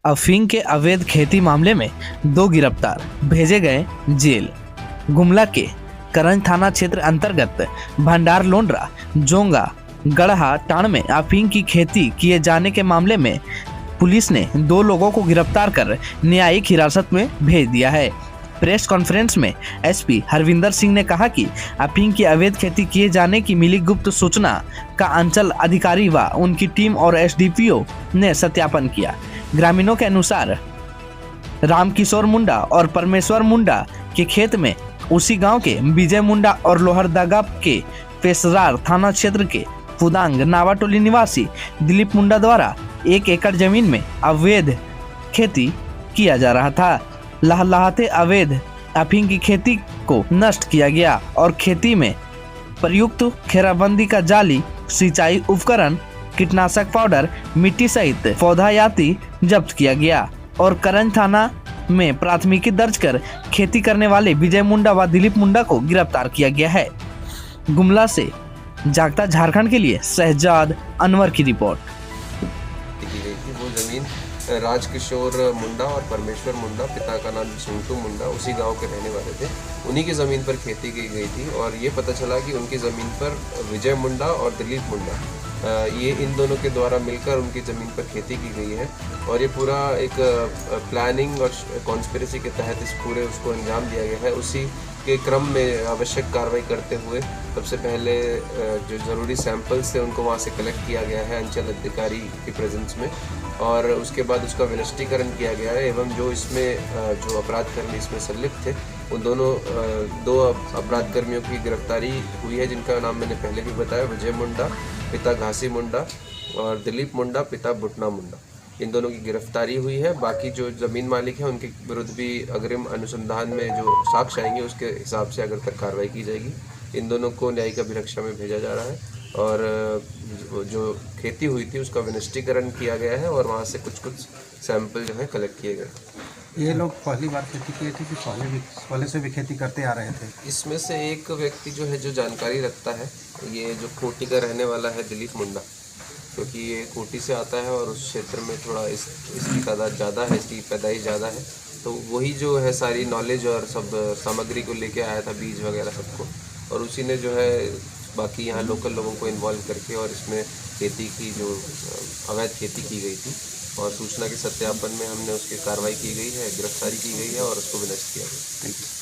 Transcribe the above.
अफीम के अवैध खेती मामले में 2 गिरफ्तार, भेजे गए जेल। गुमला के करंज थाना क्षेत्र अंतर्गत भंडार लोंडरा जोंगा गढ़हा टाण में अफीम की खेती किए जाने के मामले में पुलिस ने 2 लोगों को गिरफ्तार कर न्यायिक हिरासत में भेज दिया है। प्रेस कॉन्फ्रेंस में एसपी हरविंदर सिंह ने कहा कि अफीम की अवैध खेती किए जाने की मिली गुप्त सूचना का अंचल अधिकारी व उनकी टीम और एसडीपीओ ने सत्यापन किया। ग्रामीणों के अनुसार रामकिशोर मुंडा और परमेश्वर मुंडा के खेत में उसी गांव के विजय मुंडा और लोहरदगा के पेशरार थाना क्षेत्र के फुदांग नावाटोली निवासी दिलीप मुंडा द्वारा 1 एकड़ जमीन में अवैध खेती किया जा रहा था। लहलहाते अवैध अफीम की खेती को नष्ट किया गया और खेती में प्रयुक्त घेराबंदी का जाली सिंचाई उपकरण, कीटनाशक पाउडर, मिट्टी सहित पौधायाती जब्त किया गया और करंज थाना में प्राथमिकी दर्ज कर खेती करने वाले विजय मुंडा व दिलीप मुंडा को गिरफ्तार किया गया है। गुमला से जागता झारखंड के लिए शहजाद अनवर की रिपोर्ट। वो जमीन राजकिशोर मुंडा और परमेश्वर मुंडा, पिता का नाम सुंटू मुंडा, उसी गांव के रहने वाले थे। उन्हीं की ज़मीन पर खेती की गई थी और ये पता चला कि उनकी ज़मीन पर विजय मुंडा और दिलीप मुंडा, ये इन दोनों के द्वारा मिलकर उनकी ज़मीन पर खेती की गई है और ये पूरा एक प्लानिंग और कॉन्स्पिरेसी के तहत इस पूरे उसको अंजाम दिया गया है। उसी के क्रम में आवश्यक कार्रवाई करते हुए सबसे पहले जो ज़रूरी सैंपल्स थे उनको वहाँ से कलेक्ट किया गया है अंचल अधिकारी की प्रेजेंस में और उसके बाद उसका विनिष्टीकरण किया गया है एवं जो इसमें जो अपराधकर्मी इसमें संलिप्त थे उन दोनों 2 अपराधकर्मियों की गिरफ्तारी हुई है, जिनका नाम मैंने पहले भी बताया, विजय मुंडा पिता घासी मुंडा और दिलीप मुंडा पिता बुटना मुंडा। इन दोनों की गिरफ्तारी हुई है। बाकी जो ज़मीन मालिक हैं उनके विरुद्ध भी अग्रिम अनुसंधान में जो साक्ष्य आएंगे उसके हिसाब से अगर तक कार्रवाई की जाएगी। इन दोनों को न्यायिक अभिरक्षा में भेजा जा रहा है और जो खेती हुई थी उसका विनिष्टीकरण किया गया है और वहाँ से कुछ सैंपल जो है कलेक्ट किए गए। ये लोग पहली बार खेती किए थे कि पहले से भी खेती करते आ रहे थे? इसमें से एक व्यक्ति जो है जो जानकारी रखता है, ये जो कोटी का रहने वाला है दिलीप मुंडा, क्योंकि ये कोटी से आता है और उस क्षेत्र में थोड़ा इसकी तादाद ज़्यादा है, इसकी पैदाइश ज़्यादा है, तो वही जो है सारी नॉलेज और सब सामग्री को लेके आया था, बीज वगैरह सबको, और उसी ने जो है बाकी यहाँ लोकल लोगों को इन्वॉल्व करके और इसमें खेती की जो अवैध खेती की गई थी और सूचना के सत्यापन में हमने उसकी कार्रवाई की गई है, गिरफ्तारी की गई है और उसको विनष्ट किया गया।